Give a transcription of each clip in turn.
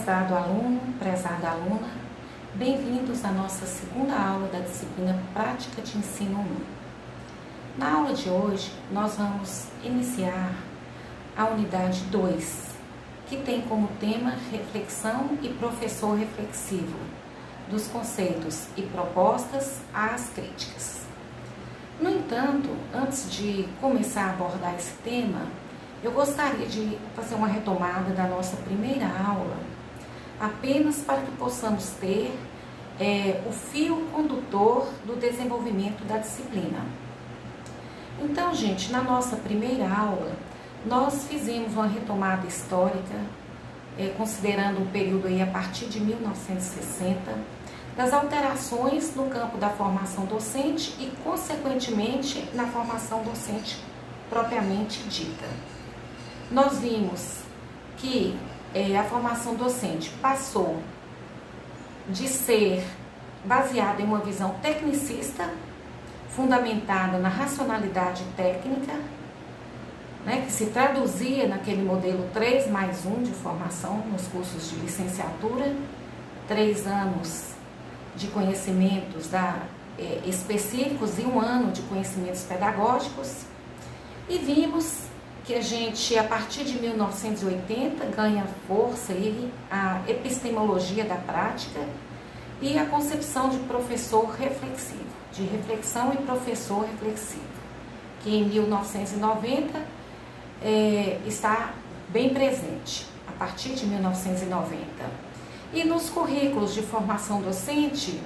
Prezado aluno, prezada aluna, bem-vindos à nossa segunda aula da disciplina Prática de Ensino 1. Na aula de hoje, nós vamos iniciar a unidade 2, que tem como tema reflexão e professor reflexivo, dos conceitos e propostas às críticas. No entanto, antes de começar a abordar esse tema, eu gostaria de fazer uma retomada da nossa primeira aula, apenas para que possamos ter o fio condutor do desenvolvimento da disciplina. Então, gente, na nossa primeira aula, nós fizemos uma retomada histórica, considerando o período aí a partir de 1960, das alterações no campo da formação docente e, consequentemente, na formação docente propriamente dita. Nós vimos que a formação docente passou de ser baseada em uma visão tecnicista, fundamentada na racionalidade técnica, né, que se traduzia naquele modelo 3+1 de formação nos cursos de licenciatura, 3 anos de conhecimentos específicos e 1 ano de conhecimentos pedagógicos, e vimos que a gente, a partir de 1980, ganha força aí a epistemologia da prática e a concepção de professor reflexivo, de reflexão e professor reflexivo, que em 1990 está bem presente, a partir de 1990. E nos currículos de formação docente,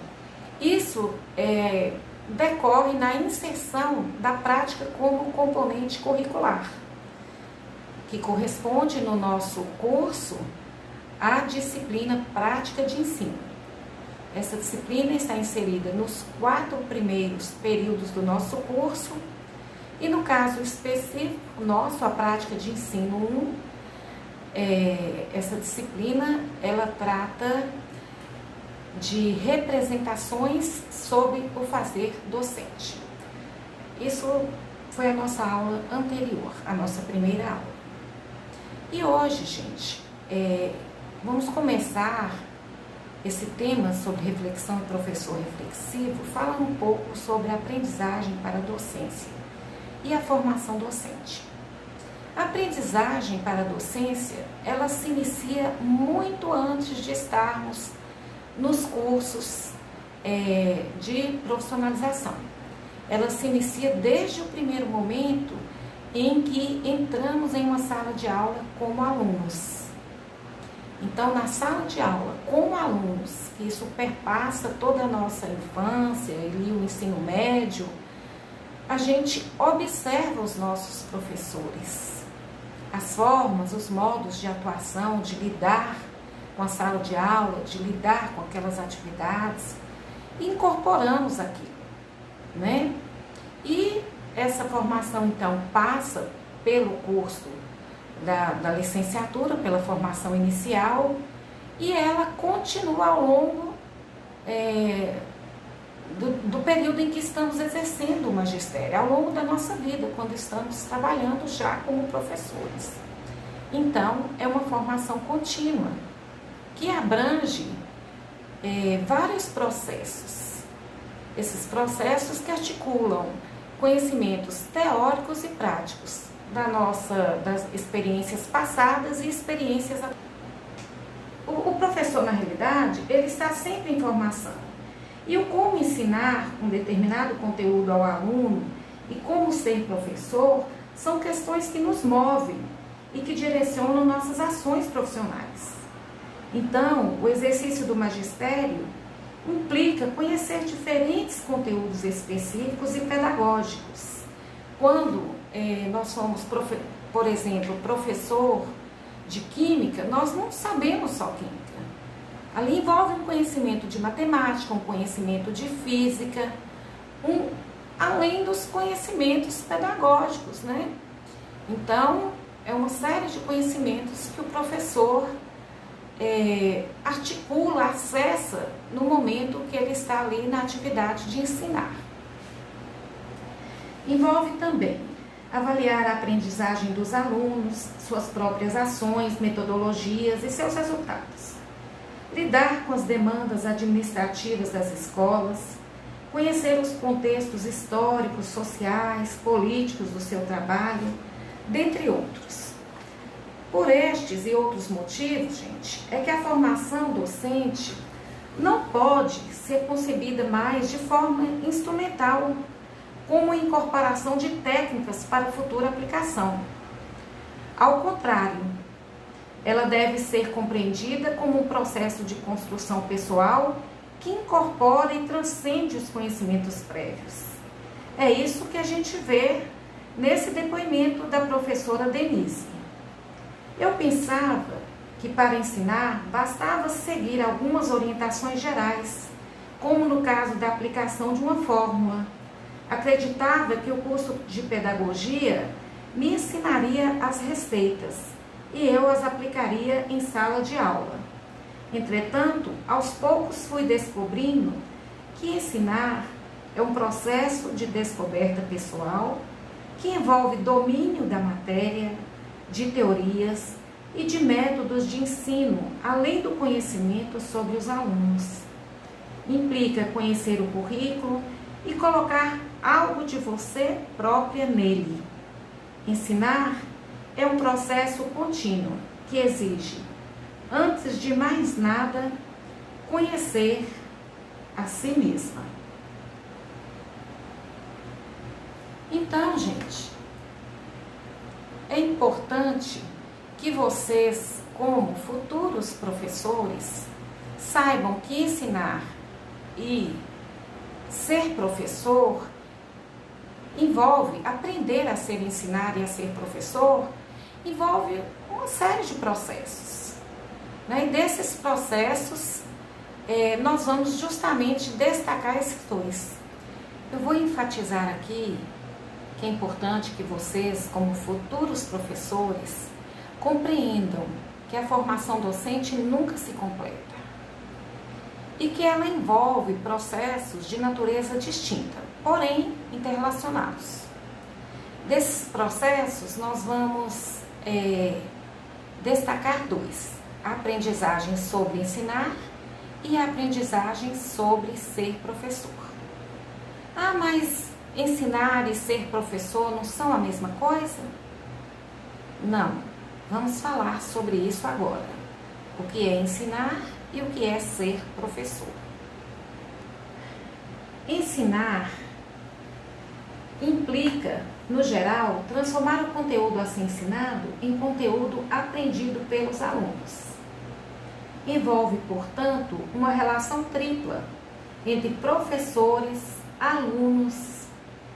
isso decorre na inserção da prática como componente curricular, que corresponde no nosso curso à disciplina Prática de Ensino. Essa disciplina está inserida nos 4 primeiros períodos do nosso curso e, no caso específico nosso, a Prática de Ensino 1, essa disciplina, ela trata de representações sobre o fazer docente. Isso foi a nossa aula anterior, a nossa primeira aula. E hoje, gente, vamos começar esse tema sobre reflexão e professor reflexivo, falando um pouco sobre a aprendizagem para a docência e a formação docente. A aprendizagem para a docência, ela se inicia muito antes de estarmos nos cursos de profissionalização. Ela se inicia desde o primeiro momento em que entramos em uma sala de aula como alunos. Então, na sala de aula, como alunos, que isso perpassa toda a nossa infância e o ensino médio, a gente observa os nossos professores, as formas, os modos de atuação, de lidar com a sala de aula, de lidar com aquelas atividades, e incorporamos aquilo, né? E essa formação, então, passa pelo curso da licenciatura, pela formação inicial, e ela continua ao longo do período em que estamos exercendo o magistério, ao longo da nossa vida, quando estamos trabalhando já como professores. Então, é uma formação contínua, que abrange vários processos. Esses processos que articulam conhecimentos teóricos e práticos das experiências passadas e experiências atuais. O professor, na realidade, ele está sempre em formação. E o como ensinar um determinado conteúdo ao aluno e como ser professor são questões que nos movem e que direcionam nossas ações profissionais. Então, o exercício do magistério implica conhecer diferentes conteúdos específicos e pedagógicos. Quando nós somos, por exemplo, professor de química, nós não sabemos só química. Ali envolve um conhecimento de matemática, um conhecimento de física, além dos conhecimentos pedagógicos, né? Então, é uma série de conhecimentos que o professor articula, acessa no momento que ele está ali na atividade de ensinar. Envolve também avaliar a aprendizagem dos alunos, suas próprias ações, metodologias e seus resultados. lidar com as demandas administrativas das escolas, conhecer os contextos históricos, sociais, políticos do seu trabalho, dentre outros. Por estes e outros motivos, gente, é que a formação docente não pode ser concebida mais de forma instrumental, como incorporação de técnicas para futura aplicação. Ao contrário, ela deve ser compreendida como um processo de construção pessoal que incorpora e transcende os conhecimentos prévios. É isso que a gente vê nesse depoimento da professora Denise. Eu pensava que para ensinar bastava seguir algumas orientações gerais, como no caso da aplicação de uma fórmula. Acreditava que o curso de pedagogia me ensinaria as receitas e eu as aplicaria em sala de aula. Entretanto, aos poucos fui descobrindo que ensinar é um processo de descoberta pessoal que envolve domínio da matéria, de teorias e de métodos de ensino, além do conhecimento sobre os alunos. Implica conhecer o currículo e colocar algo de você própria nele. Ensinar é um processo contínuo que exige, antes de mais nada, conhecer a si mesma. Então, gente, é importante que vocês, como futuros professores, saibam que ensinar e ser professor envolve aprender a ser ensinar e a ser professor, envolve uma série de processos. E desses processos, nós vamos justamente destacar esses dois. Eu vou enfatizar aqui que é importante que vocês, como futuros professores, compreendam que a formação docente nunca se completa e que ela envolve processos de natureza distinta, porém interrelacionados. Desses processos, nós vamos destacar dois: a aprendizagem sobre ensinar e a aprendizagem sobre ser professor. Ah, mas ensinar e ser professor não são a mesma coisa? Não, vamos falar sobre isso agora. O que é ensinar e o que é ser professor. Ensinar implica, no geral, transformar o conteúdo a ser ensinado em conteúdo aprendido pelos alunos. Envolve, portanto, uma relação tripla entre professores, alunos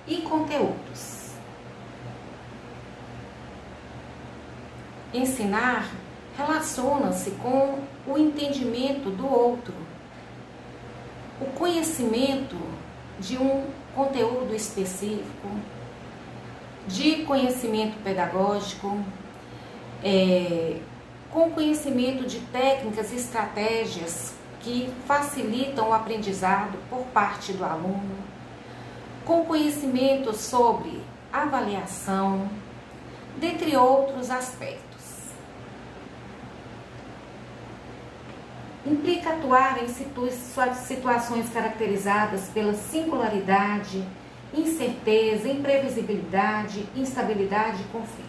e conteúdos. Ensinar relaciona-se com o entendimento do outro, o conhecimento de um conteúdo específico, de conhecimento pedagógico, com conhecimento de técnicas e estratégias que facilitam o aprendizado por parte do aluno, com conhecimento sobre avaliação, dentre outros aspectos. Implica atuar em situações caracterizadas pela singularidade, incerteza, imprevisibilidade, instabilidade e conflito.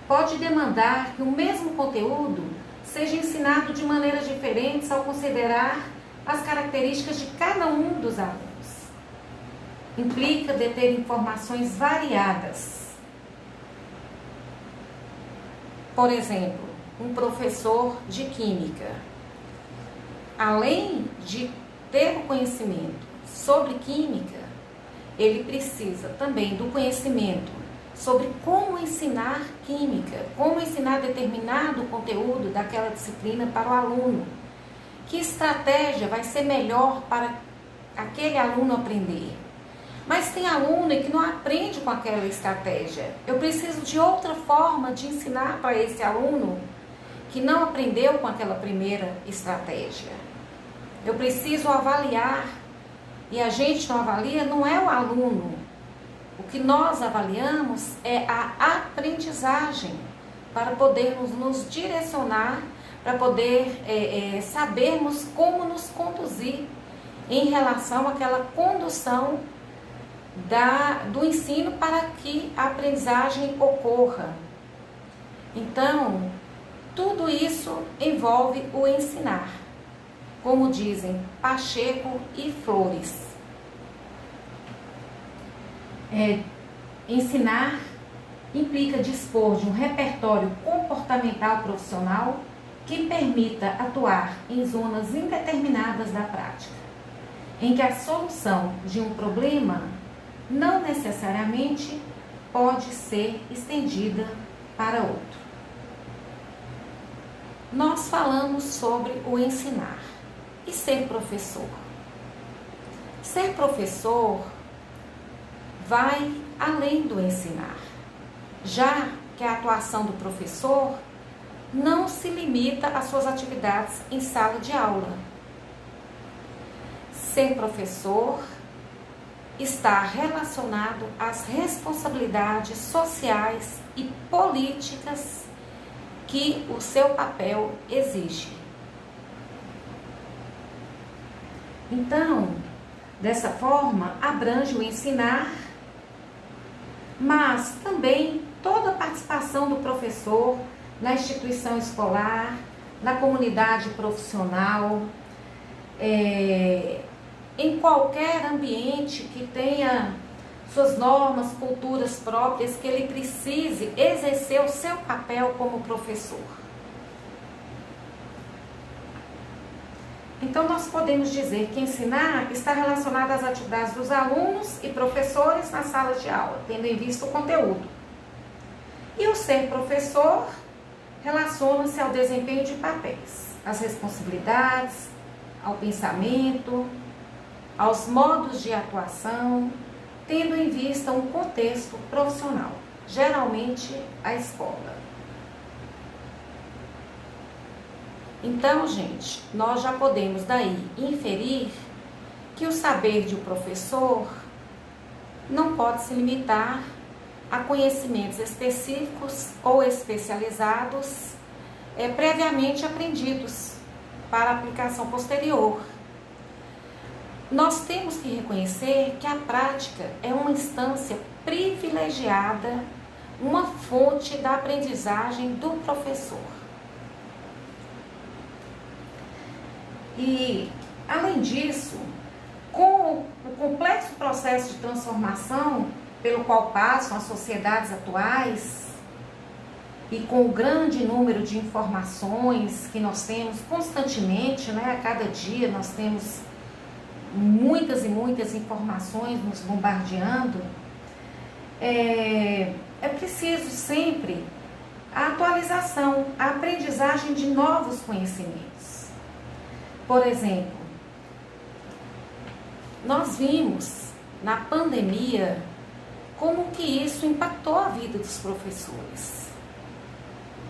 Pode demandar que o mesmo conteúdo seja ensinado de maneiras diferentes ao considerar as características de cada um dos alunos. Implica deter informações variadas. Por exemplo, um professor de química, além de ter o conhecimento sobre química, ele precisa também do conhecimento sobre como ensinar química, como ensinar determinado conteúdo daquela disciplina para o aluno. Que estratégia vai ser melhor para aquele aluno aprender? Mas tem aluno que não aprende com aquela estratégia. Eu preciso de outra forma de ensinar para esse aluno que não aprendeu com aquela primeira estratégia. Eu preciso avaliar, e a gente não avalia, não é o aluno. O que nós avaliamos é a aprendizagem para podermos nos direcionar, para poder sabermos como nos conduzir em relação àquela condução do ensino para que a aprendizagem ocorra. Então, tudo isso envolve o ensinar, como dizem Pacheco e Flores. Ensinar implica dispor de um repertório comportamental profissional que permita atuar em zonas indeterminadas da prática, em que a solução de um problema não necessariamente pode ser estendida para outro. Nós falamos sobre o ensinar e ser professor. Ser professor vai além do ensinar, já que a atuação do professor não se limita às suas atividades em sala de aula. Ser professor está relacionado às responsabilidades sociais e políticas que o seu papel exige. Então, dessa forma, abrange o ensinar, mas também toda a participação do professor na instituição escolar, na comunidade profissional, em qualquer ambiente que tenha suas normas, culturas próprias, que ele precise exercer o seu papel como professor. Então, nós podemos dizer que ensinar está relacionado às atividades dos alunos e professores na sala de aula, tendo em vista o conteúdo. E o ser professor relaciona-se ao desempenho de papéis, às responsabilidades, ao pensamento, aos modos de atuação, tendo em vista um contexto profissional, geralmente a escola. Então, gente, nós já podemos daí inferir que o saber de um professor não pode se limitar a conhecimentos específicos ou especializados previamente aprendidos para aplicação posterior. Nós temos que reconhecer que a prática é uma instância privilegiada, uma fonte da aprendizagem do professor. E, além disso, com o complexo processo de transformação pelo qual passam as sociedades atuais e com o grande número de informações que nós temos constantemente, a cada dia nós temos muitas e muitas informações nos bombardeando, é preciso sempre a atualização, a aprendizagem de novos conhecimentos. Por exemplo, nós vimos na pandemia como que isso impactou a vida dos professores.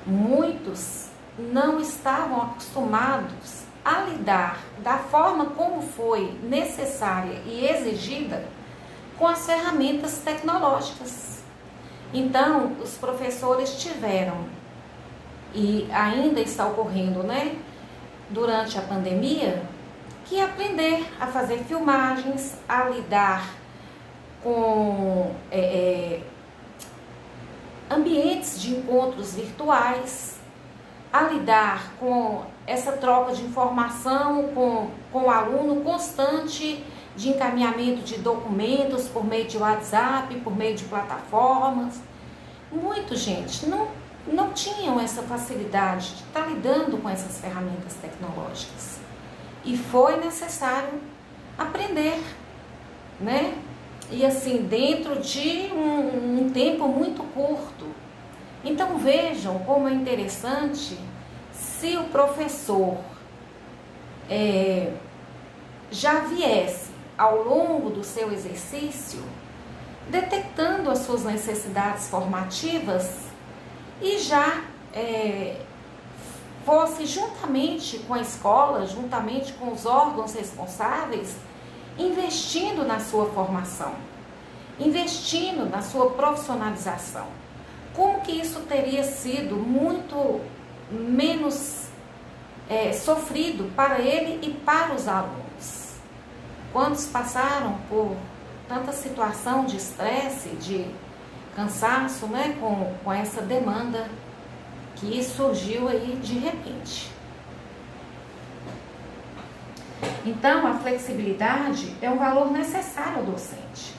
Muitos não estavam acostumados a lidar da forma como foi necessária e exigida com as ferramentas tecnológicas. Então, os professores tiveram, e ainda está ocorrendo, durante a pandemia, que aprender a fazer filmagens, a lidar com ambientes de encontros virtuais, a lidar com essa troca de informação com o aluno constante, de encaminhamento de documentos por meio de WhatsApp, por meio de plataformas. Muita gente não tinham essa facilidade de estar lidando com essas ferramentas tecnológicas. E foi necessário aprender, E assim, dentro de um tempo muito curto. Então vejam como é interessante se o professor já viesse ao longo do seu exercício detectando as suas necessidades formativas e já fosse juntamente com a escola, juntamente com os órgãos responsáveis, investindo na sua formação, investindo na sua profissionalização, como que isso teria sido muito menos sofrido para ele e para os alunos. Quantos passaram por tanta situação de estresse, de cansaço, né, com essa demanda que surgiu aí de repente. Então, a flexibilidade é um valor necessário ao docente.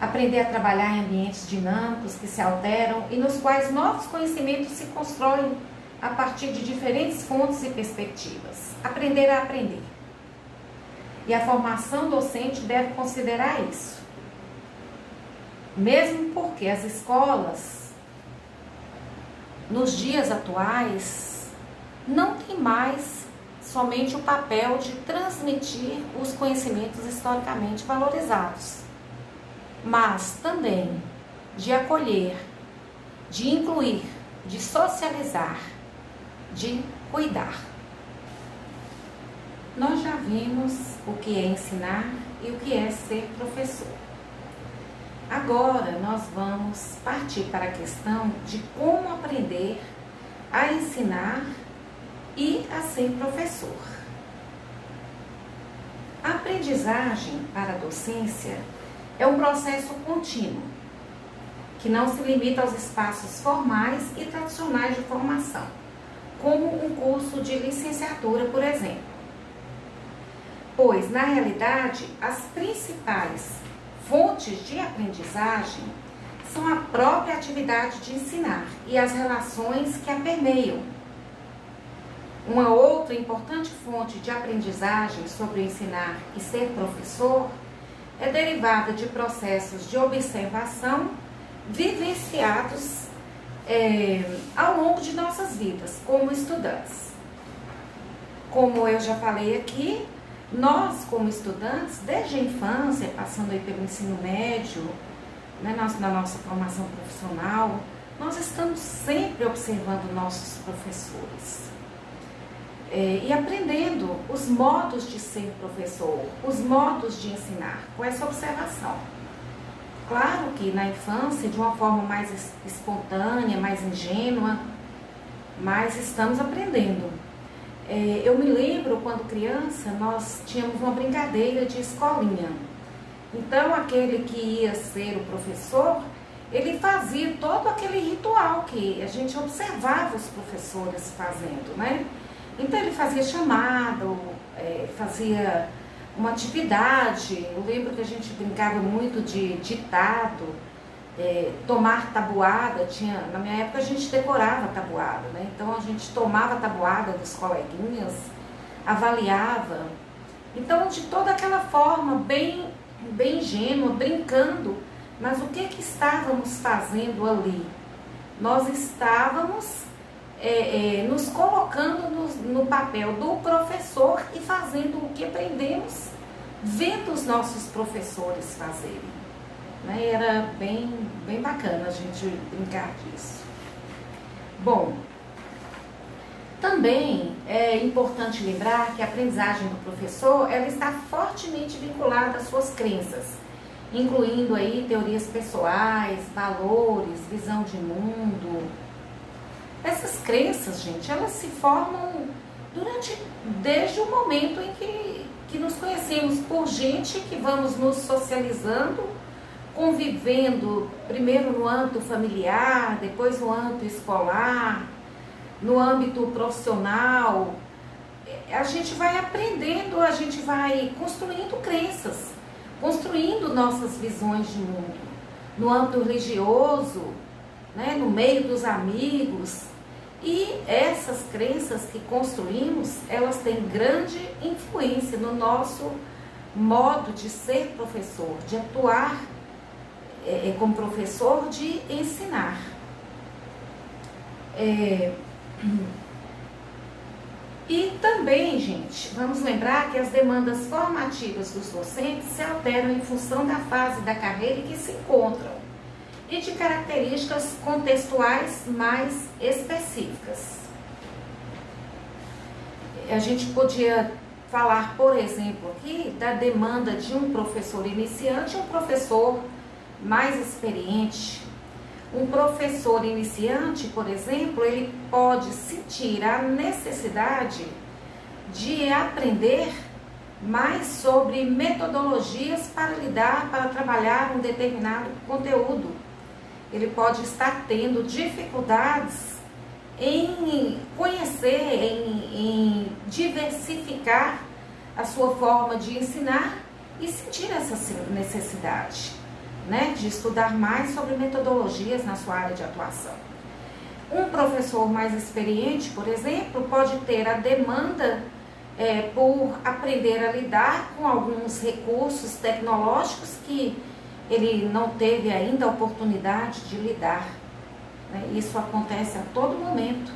Aprender a trabalhar em ambientes dinâmicos que se alteram e nos quais novos conhecimentos se constroem a partir de diferentes fontes e perspectivas. Aprender a aprender. E a formação docente deve considerar isso. Mesmo porque as escolas, nos dias atuais, não têm mais somente o papel de transmitir os conhecimentos historicamente valorizados, mas também de acolher, de incluir, de socializar, de cuidar. Nós já vimos o que é ensinar e o que é ser professor. Agora nós vamos partir para a questão de como aprender a ensinar e a ser professor. A aprendizagem para a docência é um processo contínuo, que não se limita aos espaços formais e tradicionais de formação, como um curso de licenciatura, por exemplo. Pois, na realidade, as principais fontes de aprendizagem são a própria atividade de ensinar e as relações que a permeiam. Uma outra importante fonte de aprendizagem sobre ensinar e ser professor é derivada de processos de observação vivenciados ao longo de nossas vidas como estudantes. Como eu já falei aqui, nós como estudantes, desde a infância, passando aí pelo ensino médio, né, na nossa formação profissional, nós estamos sempre observando nossos professores. E aprendendo os modos de ser professor, os modos de ensinar, com essa observação. Claro que na infância, de uma forma mais espontânea, mais ingênua, mas estamos aprendendo. Eu me lembro, quando criança, nós tínhamos uma brincadeira de escolinha. Então, aquele que ia ser o professor, ele fazia todo aquele ritual que a gente observava os professores fazendo, né? Então ele fazia chamado, fazia uma atividade. Eu lembro que a gente brincava muito de ditado, tomar tabuada. Na minha época a gente decorava tabuada, né? Então a gente tomava a tabuada dos coleguinhas, avaliava. Então, de toda aquela forma bem ingênua, brincando. Mas o que estávamos fazendo ali? Nós estávamos nos colocando no papel do professor e fazendo o que aprendemos vendo os nossos professores fazerem. Né? Era bem bacana a gente brincar disso. Bom, também é importante lembrar que a aprendizagem do professor ela está fortemente vinculada às suas crenças, incluindo aí teorias pessoais, valores, visão de mundo. Essas crenças, gente, elas se formam desde o momento em que nos conhecemos, por gente que vamos nos socializando, convivendo, primeiro no âmbito familiar, depois no âmbito escolar, no âmbito profissional. A gente vai aprendendo, a gente vai construindo crenças, construindo nossas visões de mundo. No âmbito religioso, né, no meio dos amigos. E essas crenças que construímos, elas têm grande influência no nosso modo de ser professor, de atuar como professor, de ensinar. E também, gente, vamos lembrar que as demandas formativas dos docentes se alteram em função da fase da carreira em que se encontram e de características contextuais mais específicas. A gente podia falar, por exemplo, aqui da demanda de um professor iniciante e um professor mais experiente. Um professor iniciante, por exemplo, ele pode sentir a necessidade de aprender mais sobre metodologias para trabalhar um determinado conteúdo. Ele pode estar tendo dificuldades em conhecer, em diversificar a sua forma de ensinar e sentir essa necessidade, né, de estudar mais sobre metodologias na sua área de atuação. Um professor mais experiente, por exemplo, pode ter a demanda por aprender a lidar com alguns recursos tecnológicos que ele não teve ainda a oportunidade de lidar. Isso acontece a todo momento.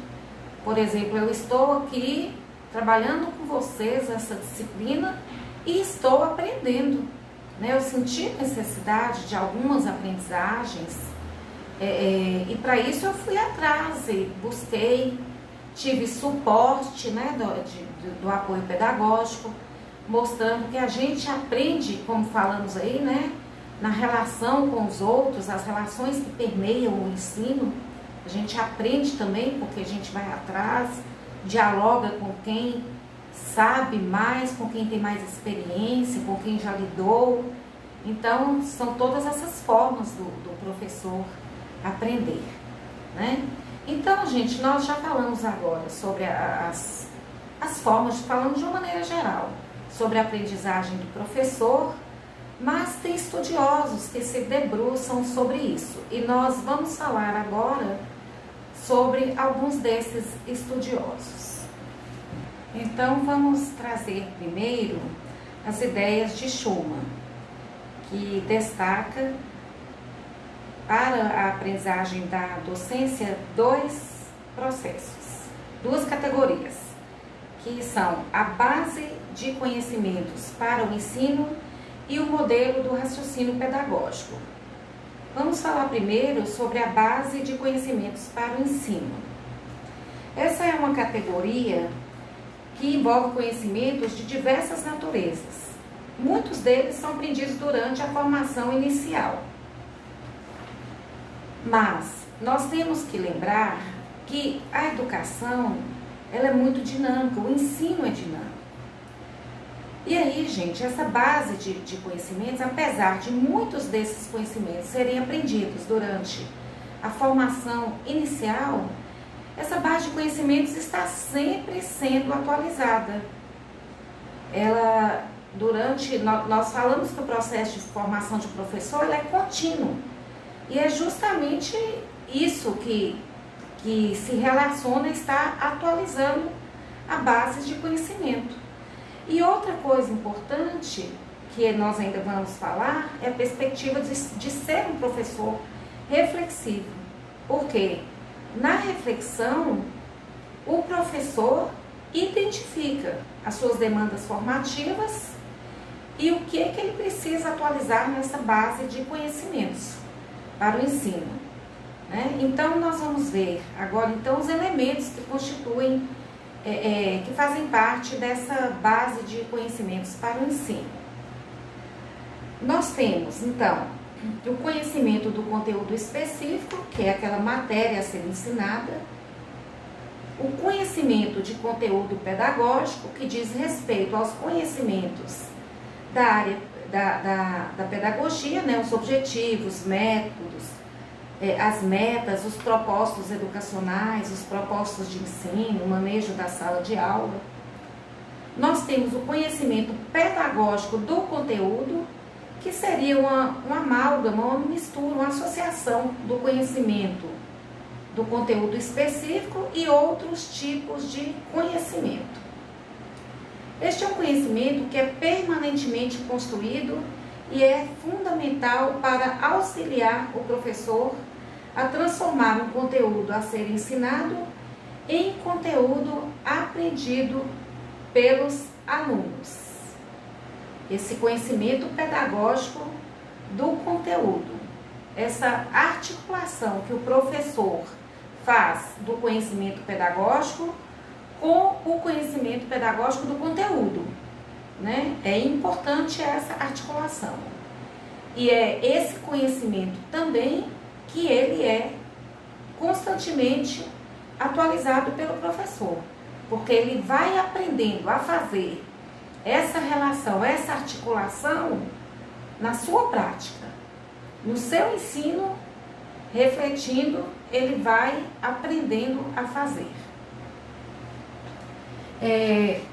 Por exemplo, eu estou aqui trabalhando com vocês essa disciplina e estou aprendendo. Eu senti necessidade de algumas aprendizagens e para isso eu fui atrás e busquei, tive suporte, do apoio pedagógico, mostrando que a gente aprende, como falamos aí, na relação com os outros, as relações que permeiam o ensino. A gente aprende também porque a gente vai atrás, dialoga com quem sabe mais, com quem tem mais experiência, com quem já lidou. Então, são todas essas formas do professor aprender, Então, gente, nós já falamos agora sobre as formas, falamos de uma maneira geral, sobre a aprendizagem do professor, mas tem estudiosos que se debruçam sobre isso. E nós vamos falar agora sobre alguns desses estudiosos. Então, vamos trazer primeiro as ideias de Schumann, que destaca para a aprendizagem da docência dois processos, duas categorias, que são a base de conhecimentos para o ensino e o modelo do raciocínio pedagógico. Vamos falar primeiro sobre a base de conhecimentos para o ensino. Essa é uma categoria que envolve conhecimentos de diversas naturezas. Muitos deles são aprendidos durante a formação inicial. Mas nós temos que lembrar que a educação ela é muito dinâmica, o ensino é dinâmico. E aí, gente, essa base de conhecimentos, apesar de muitos desses conhecimentos serem aprendidos durante a formação inicial, essa base de conhecimentos está sempre sendo atualizada. Nós falamos que o processo de formação de professor ele é contínuo. E é justamente isso que se relaciona a estar atualizando a base de conhecimento. E outra coisa importante que nós ainda vamos falar é a perspectiva de ser um professor reflexivo. Porque na reflexão, o professor identifica as suas demandas formativas e o que ele precisa atualizar nessa base de conhecimentos para o ensino. Então, nós vamos ver agora os elementos que constituem que fazem parte dessa base de conhecimentos para o ensino. Nós temos, então, o conhecimento do conteúdo específico, que é aquela matéria a ser ensinada, o conhecimento de conteúdo pedagógico, que diz respeito aos conhecimentos da área da pedagogia, os objetivos, métodos, as metas, os propósitos educacionais, os propósitos de ensino, o manejo da sala de aula. Nós temos o conhecimento pedagógico do conteúdo, que seria uma amálgama, uma mistura, uma associação do conhecimento do conteúdo específico e outros tipos de conhecimento. Este é um conhecimento que é permanentemente construído e é fundamental para auxiliar o professor a transformar um conteúdo a ser ensinado em conteúdo aprendido pelos alunos. Esse conhecimento pedagógico do conteúdo, essa articulação que o professor faz do conhecimento pedagógico com o conhecimento pedagógico do conteúdo, É importante essa articulação. E é esse conhecimento também que ele é constantemente atualizado pelo professor, porque ele vai aprendendo a fazer essa relação, essa articulação na sua prática, no seu ensino, refletindo, ele vai aprendendo a fazer.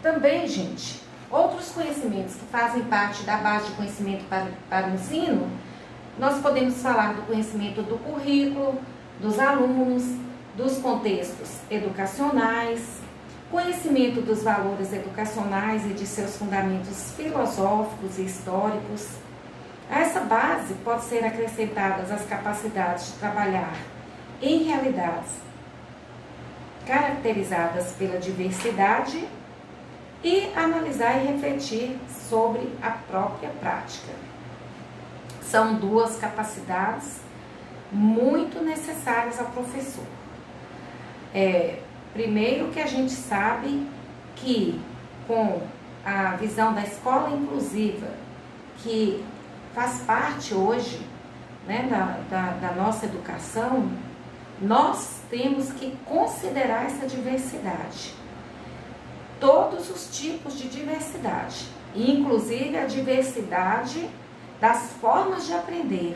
Também, gente, outros conhecimentos que fazem parte da base de conhecimento para o ensino, nós podemos falar do conhecimento do currículo, dos alunos, dos contextos educacionais, conhecimento dos valores educacionais e de seus fundamentos filosóficos e históricos. A essa base pode ser acrescentadas as capacidades de trabalhar em realidades caracterizadas pela diversidade e analisar e refletir sobre a própria prática. São duas capacidades muito necessárias ao professor. Primeiro que a gente sabe que com a visão da escola inclusiva, que faz parte hoje, né, da nossa educação, nós temos que considerar essa diversidade. Todos os tipos de diversidade, inclusive a diversidade das formas de aprender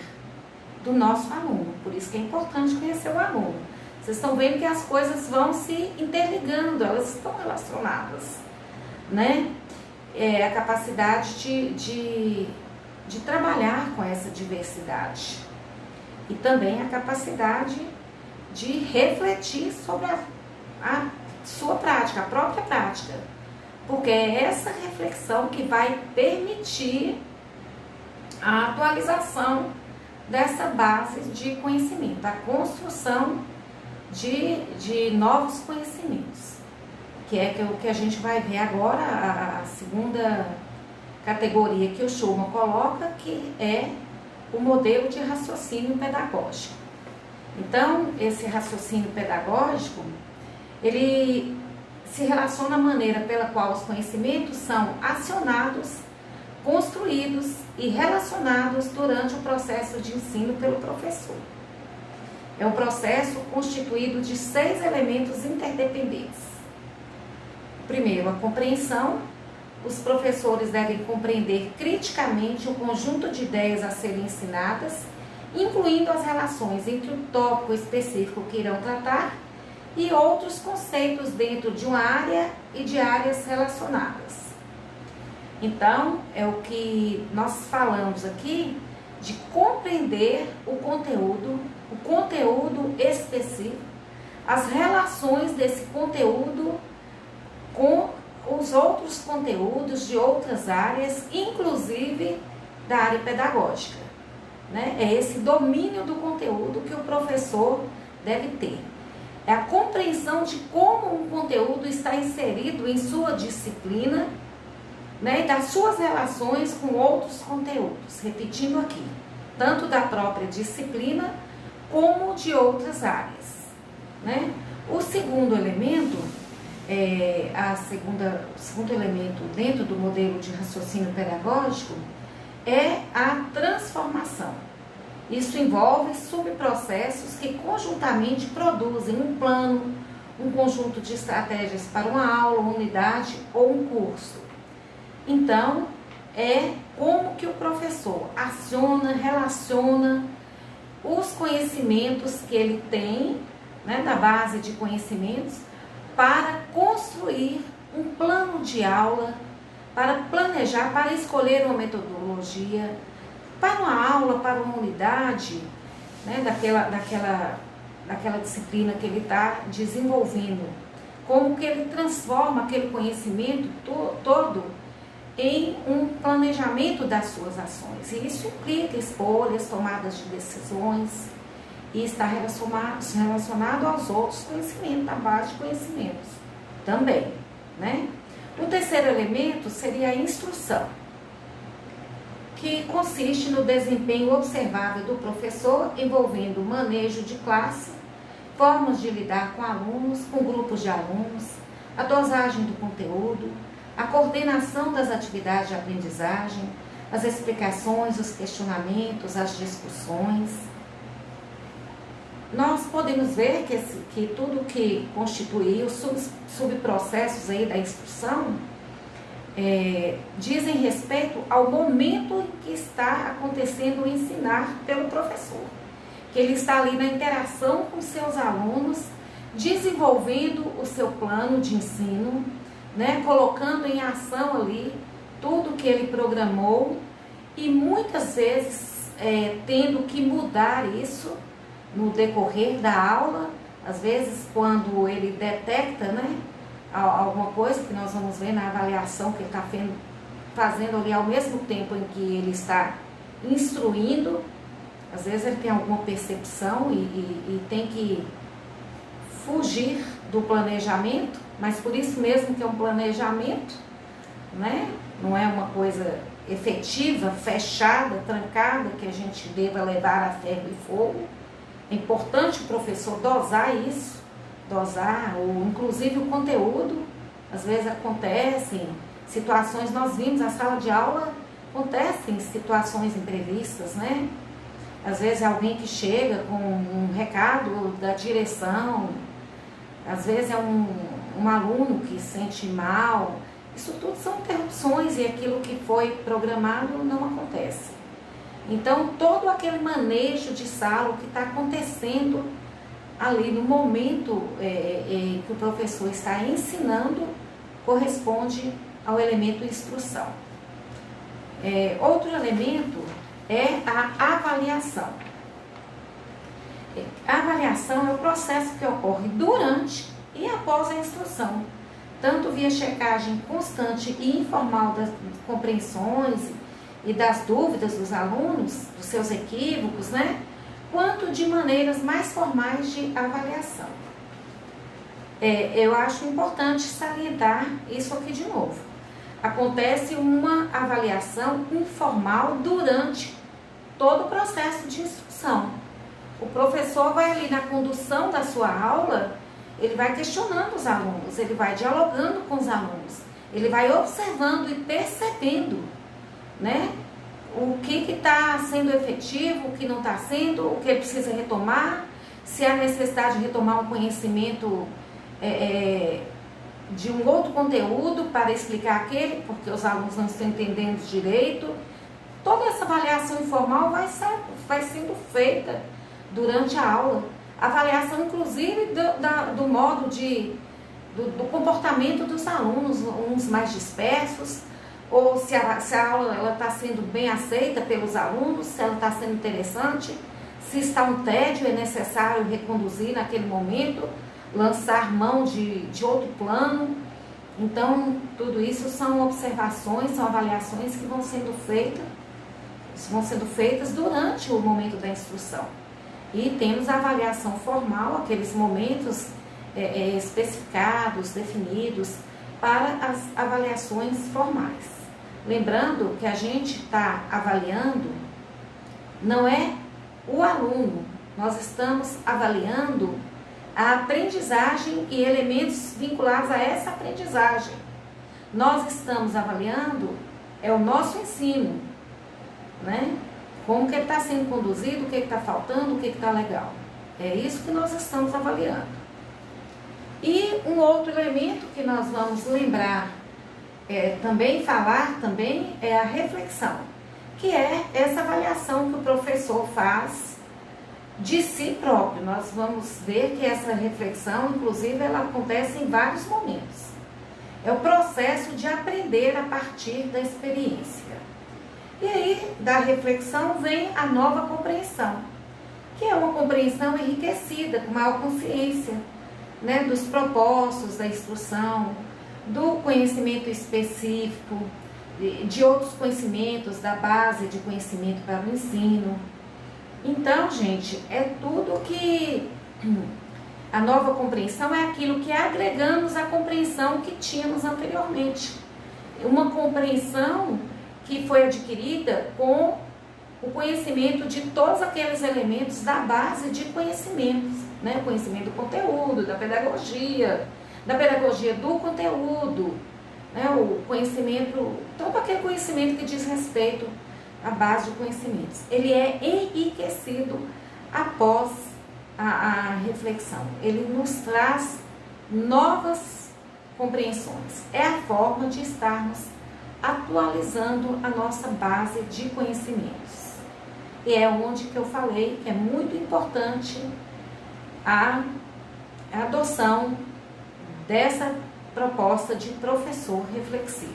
do nosso aluno. Por isso que é importante conhecer o aluno. Vocês estão vendo que as coisas vão se interligando, elas estão relacionadas, né? A capacidade de trabalhar com essa diversidade e também a capacidade de refletir sobre a sua prática, a própria prática, porque é essa reflexão que vai permitir a atualização dessa base de conhecimento, a construção de novos conhecimentos, que é o que a gente vai ver agora, a segunda categoria que o Schulman coloca, que é o modelo de raciocínio pedagógico. Então, esse raciocínio pedagógico, ele se relaciona à maneira pela qual os conhecimentos são acionados, construídos e relacionados durante o processo de ensino pelo professor. É um processo constituído de 6 elementos interdependentes. Primeiro, a compreensão. Os professores devem compreender criticamente o conjunto de ideias a serem ensinadas, incluindo as relações entre o tópico específico que irão tratar e outros conceitos dentro de uma área e de áreas relacionadas. Então, é o que nós falamos aqui de compreender o conteúdo específico, as relações desse conteúdo com os outros conteúdos de outras áreas, inclusive da área pedagógica, né? É esse domínio do conteúdo que o professor deve ter. É a compreensão de como um conteúdo está inserido em sua disciplina, né? E das suas relações com outros conteúdos, repetindo aqui, tanto da própria disciplina como de outras áreas, né? O segundo elemento, o segundo elemento dentro do modelo de raciocínio pedagógico é a transformação. Isso envolve subprocessos que conjuntamente produzem um plano, um conjunto de estratégias para uma aula, uma unidade ou um curso. Então, é como que o professor aciona, relaciona os conhecimentos que ele tem, né, da base de conhecimentos, para construir um plano de aula, para planejar, para escolher uma metodologia, para uma aula, para uma unidade, né, daquela disciplina que ele está desenvolvendo. Como que ele transforma aquele conhecimento todo em um planejamento das suas ações. E isso implica escolhas, tomadas de decisões, e está relacionado aos outros conhecimentos, à base de conhecimentos também, né? O terceiro elemento seria a instrução, que consiste no desempenho observável do professor, envolvendo o manejo de classe, formas de lidar com alunos, com grupos de alunos, a dosagem do conteúdo, a coordenação das atividades de aprendizagem, as explicações, os questionamentos, as discussões. nós podemos ver que tudo que constitui os subprocessos aí da instrução dizem respeito ao momento em que está acontecendo o ensinar pelo professor. Que ele está ali na interação com seus alunos, desenvolvendo o seu plano de ensino, né, colocando em ação ali tudo que ele programou e muitas vezes tendo que mudar isso no decorrer da aula, às vezes quando ele detecta, né, alguma coisa que nós vamos ver na avaliação que ele está fazendo ali ao mesmo tempo em que ele está instruindo, às vezes ele tem alguma percepção e tem que fugir do planejamento, mas por isso mesmo que é um planejamento, né? Não é uma coisa efetiva, fechada, trancada, que a gente deva levar a ferro e fogo. É importante o professor dosar isso, ou inclusive o conteúdo. Às vezes acontecem situações, nós vimos na sala de aula, acontecem situações imprevistas, né? Às vezes é alguém que chega com um recado da direção, às vezes é um aluno que se sente mal. Isso tudo são interrupções e aquilo que foi programado não acontece. Então, todo aquele manejo de sala, o que está acontecendo ali no momento que o professor está ensinando, corresponde ao elemento instrução. Outro elemento é a avaliação. A avaliação é o processo que ocorre durante e após a instrução, tanto via checagem constante e informal das compreensões e das dúvidas dos alunos, dos seus equívocos, né? Quanto de maneiras mais formais de avaliação. Eu acho importante salientar isso aqui de novo. Acontece uma avaliação informal durante todo o processo de instrução. O professor vai ali na condução da sua aula, ele vai questionando os alunos, ele vai dialogando com os alunos, ele vai observando e percebendo, né, o que está sendo efetivo, o que não está sendo, o que ele precisa retomar, se há necessidade de retomar um conhecimento de um outro conteúdo para explicar aquele, porque os alunos não estão entendendo direito. Toda essa avaliação informal vai sendo feita durante a aula. Avaliação, inclusive, do modo do comportamento dos alunos, uns mais dispersos, ou se a aula está sendo bem aceita pelos alunos, se ela está sendo interessante, se está um tédio, é necessário reconduzir naquele momento, lançar mão de outro plano. Então, tudo isso são observações, são avaliações que vão sendo feitas durante o momento da instrução. E temos a avaliação formal, aqueles momentos especificados, definidos, para as avaliações formais. Lembrando que a gente está avaliando, não é o aluno, nós estamos avaliando a aprendizagem e elementos vinculados a essa aprendizagem. Nós estamos avaliando o nosso ensino, né? Como que ele está sendo conduzido, o que está faltando, o que está legal. É isso que nós estamos avaliando. E um outro elemento que nós vamos lembrar, falar também, é a reflexão, que é essa avaliação que o professor faz de si próprio. Nós vamos ver que essa reflexão, inclusive, ela acontece em vários momentos. É o processo de aprender a partir da experiência. E aí, da reflexão, vem a nova compreensão, que é uma compreensão enriquecida, com maior consciência, né, dos propósitos da instrução, do conhecimento específico, de outros conhecimentos, da base de conhecimento para o ensino. Então, gente, é tudo que... A nova compreensão é aquilo que agregamos à compreensão que tínhamos anteriormente. Uma compreensão que foi adquirida com o conhecimento de todos aqueles elementos da base de conhecimentos, né? O conhecimento do conteúdo, da pedagogia do conteúdo, né? O conhecimento, todo aquele conhecimento que diz respeito à base de conhecimentos. Ele é enriquecido após a reflexão, ele nos traz novas compreensões. É a forma de estarmos atualizando a nossa base de conhecimentos. E é onde que eu falei que é muito importante a adoção dessa proposta de professor reflexivo,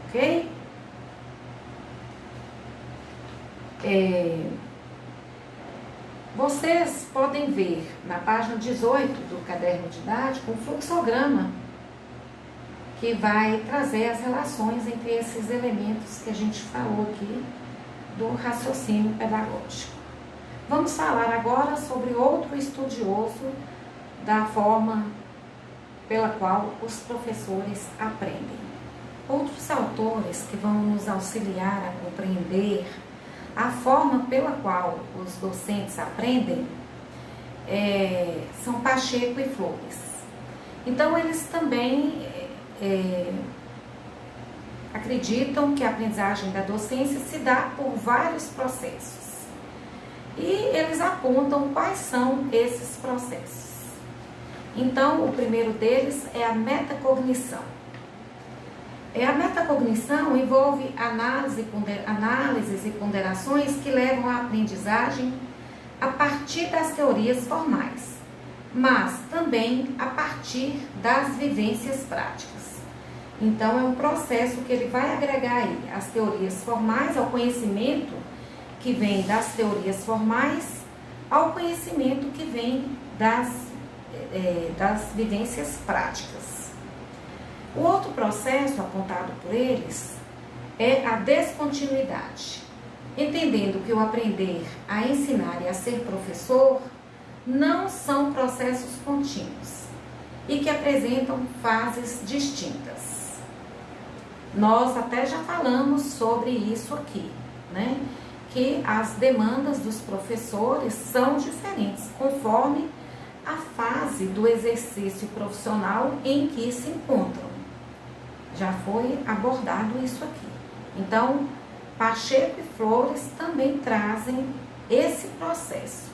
ok? Vocês podem ver na página 18 do caderno didático um fluxograma que vai trazer as relações entre esses elementos que a gente falou aqui do raciocínio pedagógico. Vamos falar agora sobre outro estudioso da forma pela qual os professores aprendem. Outros autores que vão nos auxiliar a compreender a forma pela qual os docentes aprendem são Pacheco e Flores. Então, eles também acreditam que a aprendizagem da docência se dá por vários processos. E eles apontam quais são esses processos. Então, o primeiro deles é a metacognição. A metacognição envolve análises e ponderações que levam à aprendizagem a partir das teorias formais, mas também a partir das vivências práticas. Então, é um processo que ele vai agregar aí as teorias formais ao conhecimento que vem das teorias formais ao conhecimento que vem das vivências práticas. O outro processo apontado por eles é a descontinuidade, entendendo que o aprender a ensinar e a ser professor não são processos contínuos e que apresentam fases distintas. Nós até já falamos sobre isso aqui, né? Que as demandas dos professores são diferentes conforme a fase do exercício profissional em que se encontram. Já foi abordado isso aqui. Então, Pacheco e Flores também trazem esse processo,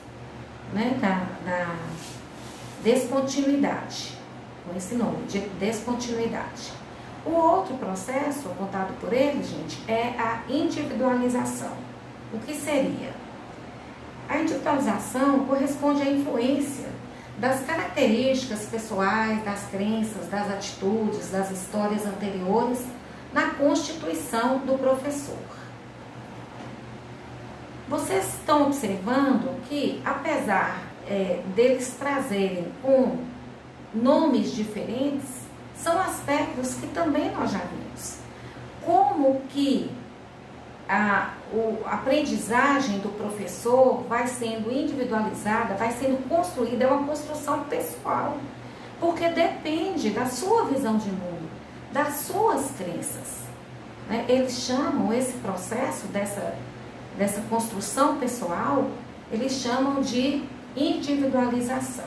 né, da descontinuidade, com esse nome, de descontinuidade. O outro processo apontado por eles, gente, é a individualização. O que seria? A individualização corresponde à influência das características pessoais, das crenças, das atitudes, das histórias anteriores na constituição do professor. Vocês estão observando que, apesar deles trazerem com nomes diferentes, são aspectos que também nós já vimos. Como que a aprendizagem do professor vai sendo individualizada, vai sendo construída, é uma construção pessoal, porque depende da sua visão de mundo, das suas crenças, né? Eles chamam esse processo dessa construção pessoal, eles chamam de individualização,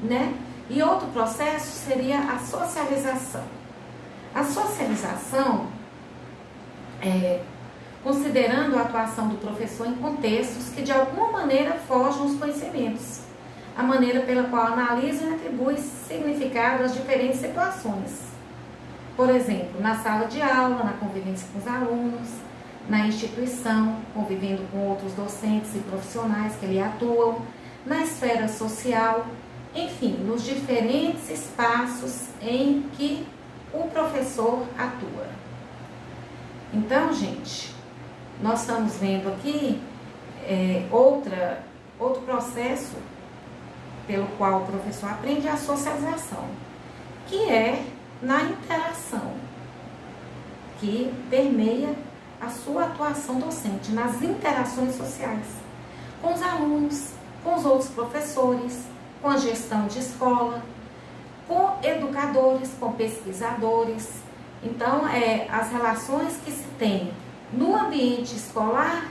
né? E outro processo seria a socialização. A socialização considerando a atuação do professor em contextos que de alguma maneira forjam os conhecimentos, a maneira pela qual analisa e atribui significado às diferentes situações. Por exemplo, na sala de aula, na convivência com os alunos, na instituição, convivendo com outros docentes e profissionais que ali atuam, na esfera social, enfim, nos diferentes espaços em que o professor atua. Então, gente, nós estamos vendo aqui outro processo pelo qual o professor aprende a socialização, que é na interação, que permeia a sua atuação docente, nas interações sociais, com os alunos, com os outros professores, com a gestão de escola, com educadores, com pesquisadores. Então, as relações que se tem no ambiente escolar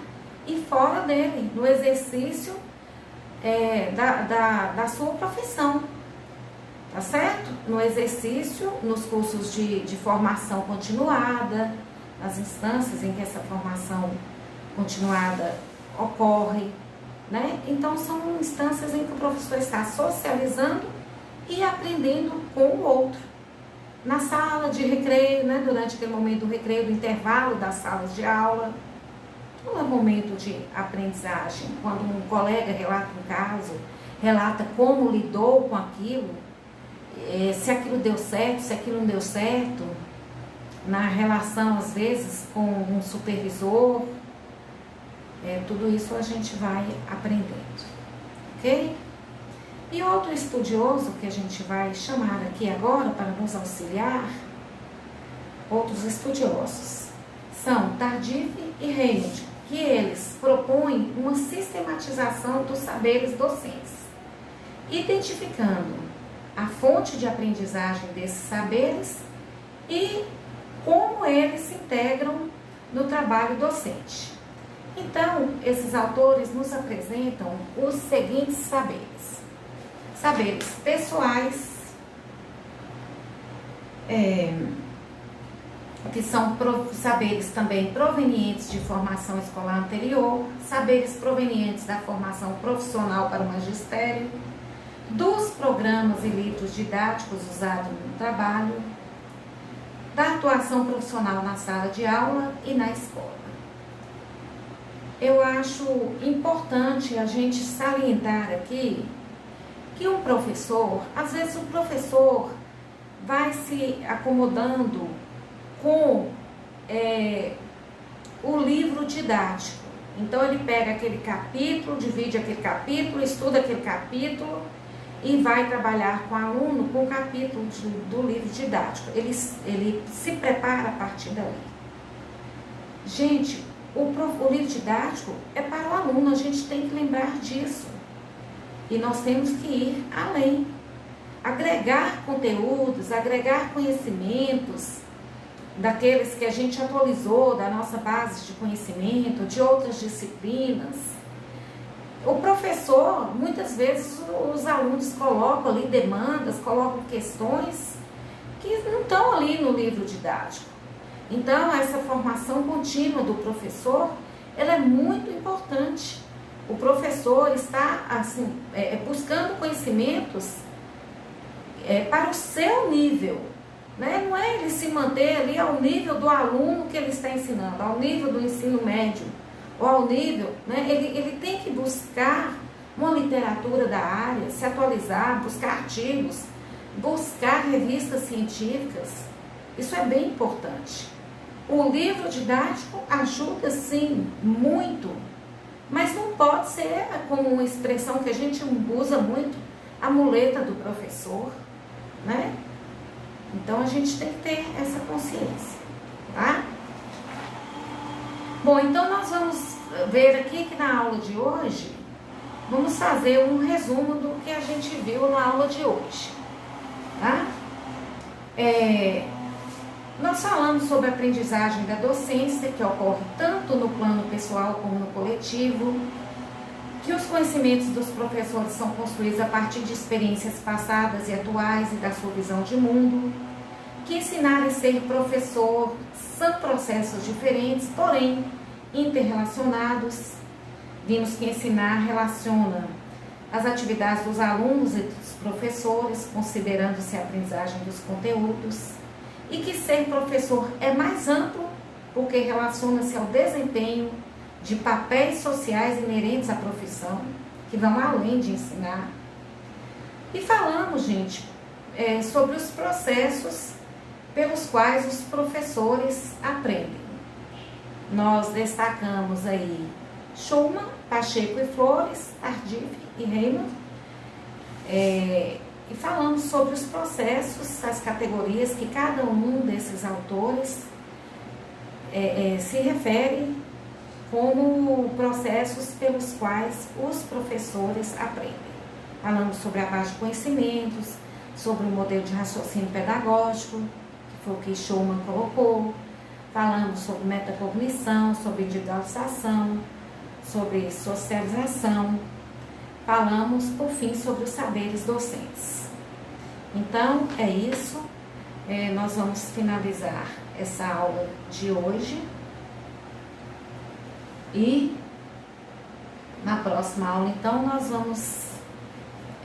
e fora dele, no exercício da sua profissão, tá certo? No exercício, nos cursos de formação continuada, nas instâncias em que essa formação continuada ocorre, né? Então são instâncias em que o professor está socializando e aprendendo com o outro. Na sala de recreio, né? Durante aquele momento do recreio, do intervalo das salas de aula, todo é momento de aprendizagem. Quando um colega relata um caso, relata como lidou com aquilo, se aquilo deu certo, se aquilo não deu certo, na relação às vezes com um supervisor, tudo isso a gente vai aprendendo, ok? E outro estudioso que a gente vai chamar aqui agora para nos auxiliar, outros estudiosos, são Tardif e Reinhold, que eles propõem uma sistematização dos saberes docentes, identificando a fonte de aprendizagem desses saberes e como eles se integram no trabalho docente. Então, esses autores nos apresentam os seguintes saberes. Saberes pessoais, que são saberes também provenientes de formação escolar anterior, saberes provenientes da formação profissional para o magistério, dos programas e livros didáticos usados no trabalho, da atuação profissional na sala de aula e na escola. Eu acho importante a gente salientar aqui que um professor, às vezes o professor vai se acomodando com o livro didático. Então ele pega aquele capítulo, divide aquele capítulo, estuda aquele capítulo e vai trabalhar com o aluno com o capítulo do livro didático. Ele se prepara a partir dali. Gente, o livro didático é para o aluno, a gente tem que lembrar disso. E nós temos que ir além. Agregar conteúdos, agregar conhecimentos daqueles que a gente atualizou, da nossa base de conhecimento, de outras disciplinas. O professor, muitas vezes os alunos colocam ali demandas, colocam questões que não estão ali no livro didático. Então, essa formação contínua do professor, ela é muito importante. O professor está assim, buscando conhecimentos para o seu nível, né? Não é ele se manter ali ao nível do aluno que ele está ensinando, ao nível do ensino médio, ou ao nível, né? Ele tem que buscar uma literatura da área, se atualizar, buscar artigos, buscar revistas científicas. Isso é bem importante. O livro didático ajuda, sim, muito, mas não pode ser, como uma expressão que a gente usa muito, a muleta do professor, né? Então a gente tem que ter essa consciência, tá? Bom, então nós vamos ver aqui que na aula de hoje, vamos fazer um resumo do que a gente viu na aula de hoje, tá? Nós falamos sobre a aprendizagem da docência, que ocorre tanto no plano pessoal como no coletivo, que os conhecimentos dos professores são construídos a partir de experiências passadas e atuais e da sua visão de mundo, que ensinar e ser professor são processos diferentes, porém interrelacionados. Vimos que ensinar relaciona as atividades dos alunos e dos professores, considerando-se a aprendizagem dos conteúdos, e que ser professor é mais amplo, porque relaciona-se ao desempenho de papéis sociais inerentes à profissão, que vão além de ensinar. E falamos, gente, sobre os processos pelos quais os professores aprendem. Nós destacamos aí Schumann, Pacheco e Flores, Tardif e Reinhold, e falamos sobre os processos, as categorias que cada um desses autores se refere como processos pelos quais os professores aprendem. Falamos sobre a base de conhecimentos, sobre o modelo de raciocínio pedagógico, que foi o que Schumann colocou. Falamos sobre metacognição, sobre individualização, sobre socialização. Falamos, por fim, sobre os saberes docentes. Então, é isso. Nós vamos finalizar essa aula de hoje. E Na próxima aula, então, nós vamos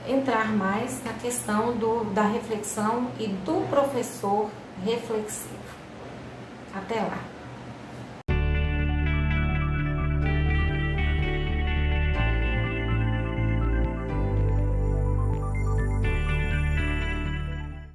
entrar mais na questão da reflexão e do professor reflexivo. Até lá!